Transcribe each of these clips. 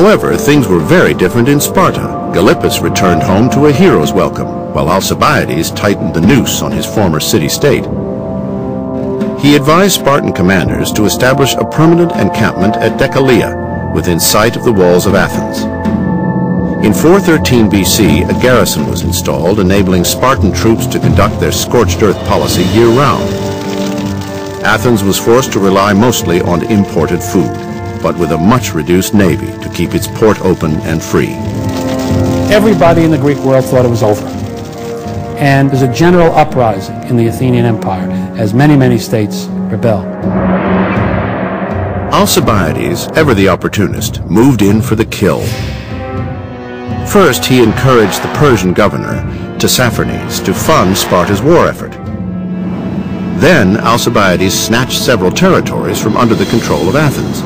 However, things were very different in Sparta. Gylippus returned home to a hero's welcome, while Alcibiades tightened the noose on his former city-state. He advised Spartan commanders to establish a permanent encampment at Decelea, within sight of the walls of Athens. In 413 BC, a garrison was installed, enabling Spartan troops to conduct their scorched earth policy year-round. Athens was forced to rely mostly on imported food, but with a much reduced navy to keep its port open and free. Everybody in the Greek world thought it was over. And there's a general uprising in the Athenian Empire as many states rebel. Alcibiades, ever the opportunist, moved in for the kill. First, he encouraged the Persian governor, Tissaphernes, to fund Sparta's war effort. Then Alcibiades snatched several territories from under the control of Athens.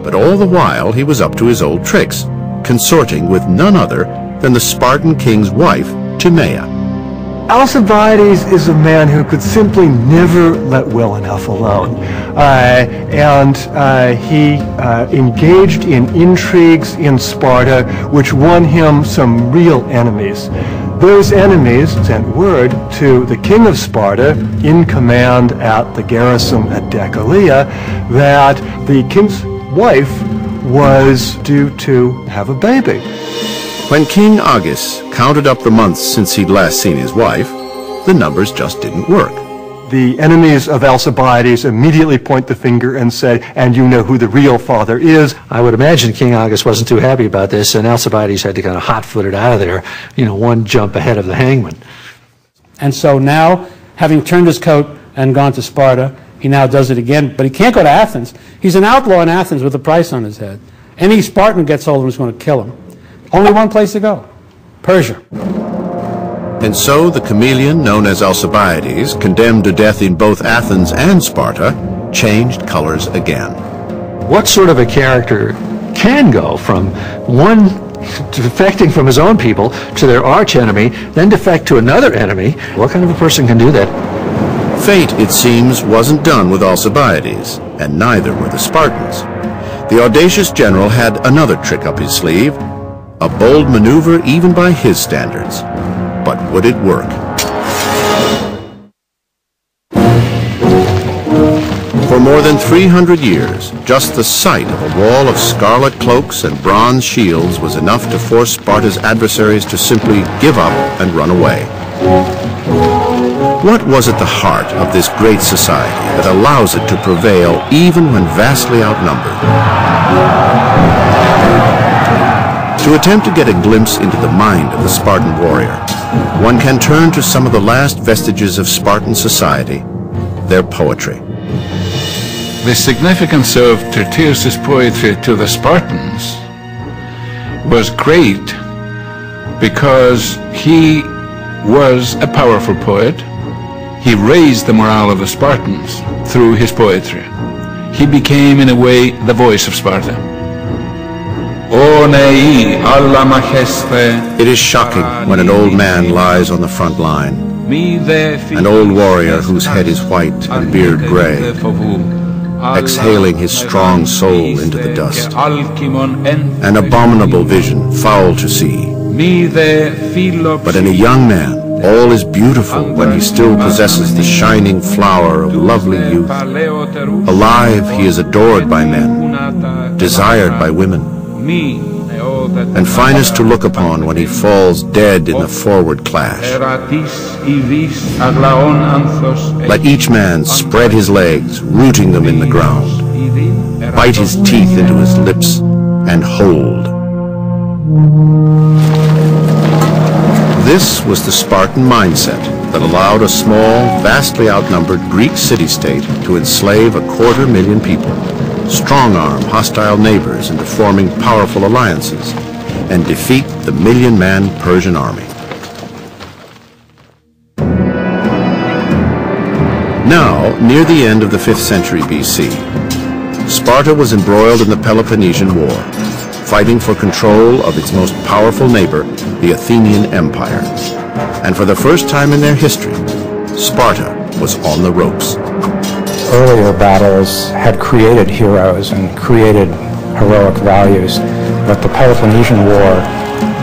But all the while he was up to his old tricks, consorting with none other than the Spartan king's wife, Timea. Alcibiades is a man who could simply never let well enough alone. He engaged in intrigues in Sparta, which won him some real enemies. Those enemies sent word to the king of Sparta, in command at the garrison at Decelea, that the king's wife was due to have a baby. When King Agis counted up the months since he'd last seen his wife, the numbers just didn't work. The enemies of Alcibiades immediately point the finger and say, and you know who the real father is. I would imagine King Agis wasn't too happy about this, and Alcibiades had to kind of hot-foot it out of there, one jump ahead of the hangman. And so now, having turned his coat and gone to Sparta, he now does it again, but he can't go to Athens. He's an outlaw in Athens with a price on his head. Any Spartan gets hold of him is going to kill him. Only one place to go, Persia. And so the chameleon known as Alcibiades, condemned to death in both Athens and Sparta, changed colors again. What sort of a character can go from one defecting from his own people to their arch enemy, then defect to another enemy? What kind of a person can do that? Fate, it seems, wasn't done with Alcibiades, and neither were the Spartans. The audacious general had another trick up his sleeve, a bold maneuver even by his standards. But would it work? For more than 300 years, just the sight of a wall of scarlet cloaks and bronze shields was enough to force Sparta's adversaries to simply give up and run away. What was at the heart of this great society that allows it to prevail even when vastly outnumbered? To attempt to get a glimpse into the mind of the Spartan warrior, one can turn to some of the last vestiges of Spartan society, their poetry. The significance of Tyrtaeus' poetry to the Spartans was great because he was a powerful poet. He raised the morale of the Spartans through his poetry. He became, in a way, the voice of Sparta. It is shocking when an old man lies on the front line, an old warrior whose head is white and beard gray, exhaling his strong soul into the dust. An abominable vision, foul to see. But in a young man, all is beautiful when he still possesses the shining flower of lovely youth. Alive, he is adored by men, desired by women, and finest to look upon when he falls dead in the forward clash. Let each man spread his legs, rooting them in the ground, bite his teeth into his lips, and hold. This was the Spartan mindset that allowed a small, vastly outnumbered Greek city-state to enslave 250,000 people, strong-arm hostile neighbors into forming powerful alliances, and defeat the million-man Persian army. Now, near the end of the 5th century BC, Sparta was embroiled in the Peloponnesian War, fighting for control of its most powerful neighbor, the Athenian Empire. And for the first time in their history, Sparta was on the ropes. Earlier battles had created heroes and created heroic values. But the Peloponnesian War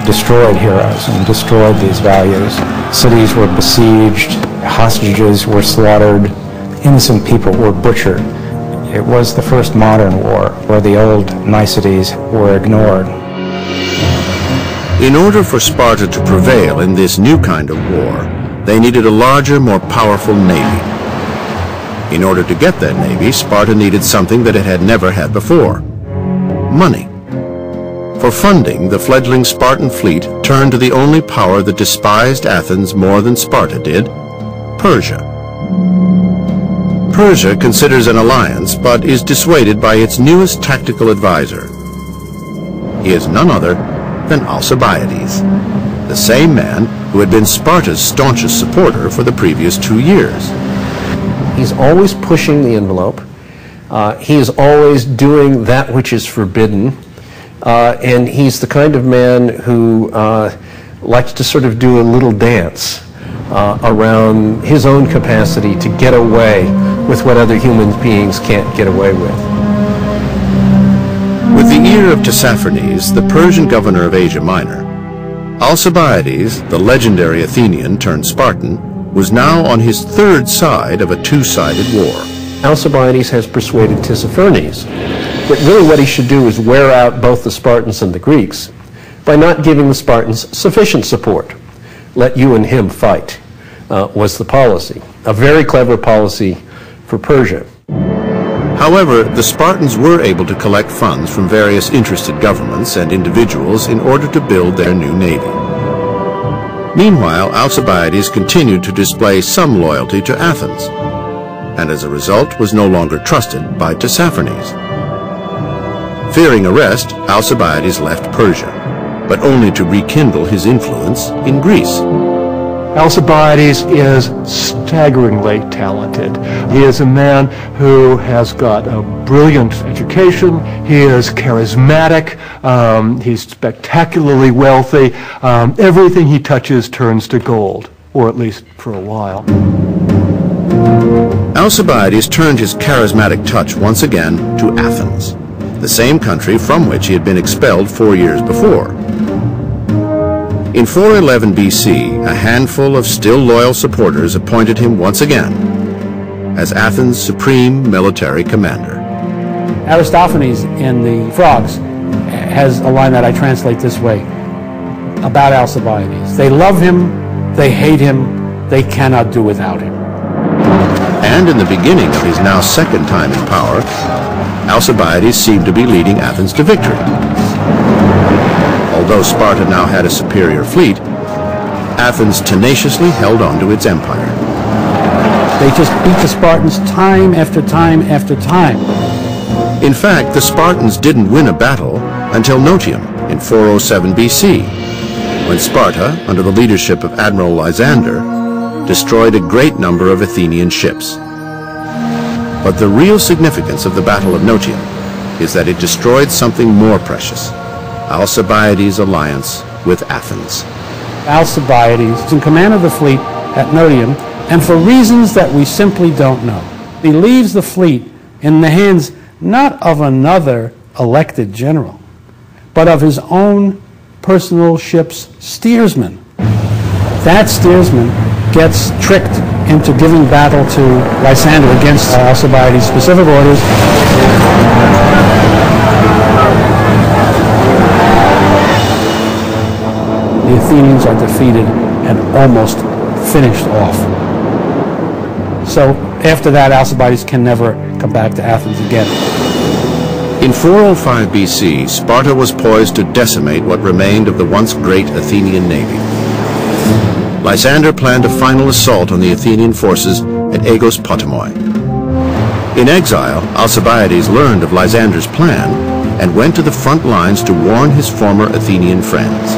destroyed heroes and destroyed these values. Cities were besieged, hostages were slaughtered, innocent people were butchered. It was the first modern war where the old niceties were ignored. In order for Sparta to prevail in this new kind of war, they needed a larger, more powerful navy. In order to get that navy, Sparta needed something that it had never had before: money. For funding, the fledgling Spartan fleet turned to the only power that despised Athens more than Sparta did: Persia. Persia considers an alliance, but is dissuaded by its newest tactical advisor. He is none other than Alcibiades, the same man who had been Sparta's staunchest supporter for the previous 2 years. He's always pushing the envelope. He is always doing that which is forbidden. And he's the kind of man who likes to sort of do a little dance around his own capacity to get away with what other human beings can't get away with. With the ear of Tissaphernes, the Persian governor of Asia Minor, Alcibiades, the legendary Athenian turned Spartan, was now on his third side of a two-sided war. Alcibiades has persuaded Tissaphernes that really what he should do is wear out both the Spartans and the Greeks by not giving the Spartans sufficient support. Let you and him fight, was the policy. A very clever policy for Persia. However, the Spartans were able to collect funds from various interested governments and individuals in order to build their new navy. Meanwhile, Alcibiades continued to display some loyalty to Athens, and as a result was no longer trusted by Tissaphernes. Fearing arrest, Alcibiades left Persia, but only to rekindle his influence in Greece. Alcibiades is staggeringly talented. He is a man who has got a brilliant education. He is charismatic. He's spectacularly wealthy. Everything he touches turns to gold, or at least for a while. Alcibiades turned his charismatic touch once again to Athens, the same country from which he had been expelled 4 years before. In 411 BC, a handful of still loyal supporters appointed him once again as Athens' supreme military commander. Aristophanes in the Frogs has a line that I translate this way about Alcibiades: they love him, they hate him, they cannot do without him. And in the beginning of his now second time in power, Alcibiades seemed to be leading Athens to victory. Although Sparta now had a superior fleet, Athens tenaciously held on to its empire. They just beat the Spartans time after time after time. In fact, the Spartans didn't win a battle until Notium in 407 BC, when Sparta, under the leadership of Admiral Lysander, destroyed a great number of Athenian ships. But the real significance of the Battle of Notium is that it destroyed something more precious: Alcibiades' alliance with Athens. Alcibiades is in command of the fleet at Notium, and for reasons that we simply don't know. He leaves the fleet in the hands not of another elected general, but of his own personal ship's steersman. That steersman gets tricked into giving battle to Lysander against Alcibiades' specific orders. The Athenians are defeated and almost finished off. So after that, Alcibiades can never come back to Athens again. In 405 BC, Sparta was poised to decimate what remained of the once great Athenian navy. Lysander planned a final assault on the Athenian forces at Aigos Potamoi. In exile, Alcibiades learned of Lysander's plan and went to the front lines to warn his former Athenian friends.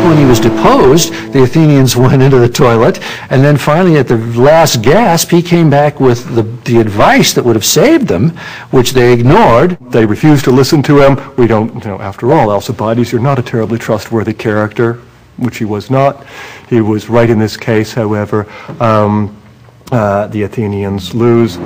When he was deposed, the Athenians went into the toilet, and then finally at the last gasp, he came back with the advice that would have saved them, which they ignored. They refused to listen to him. We don't, after all, Alcibiades, you're not a terribly trustworthy character, which he was not. He was right in this case, however. The Athenians lose.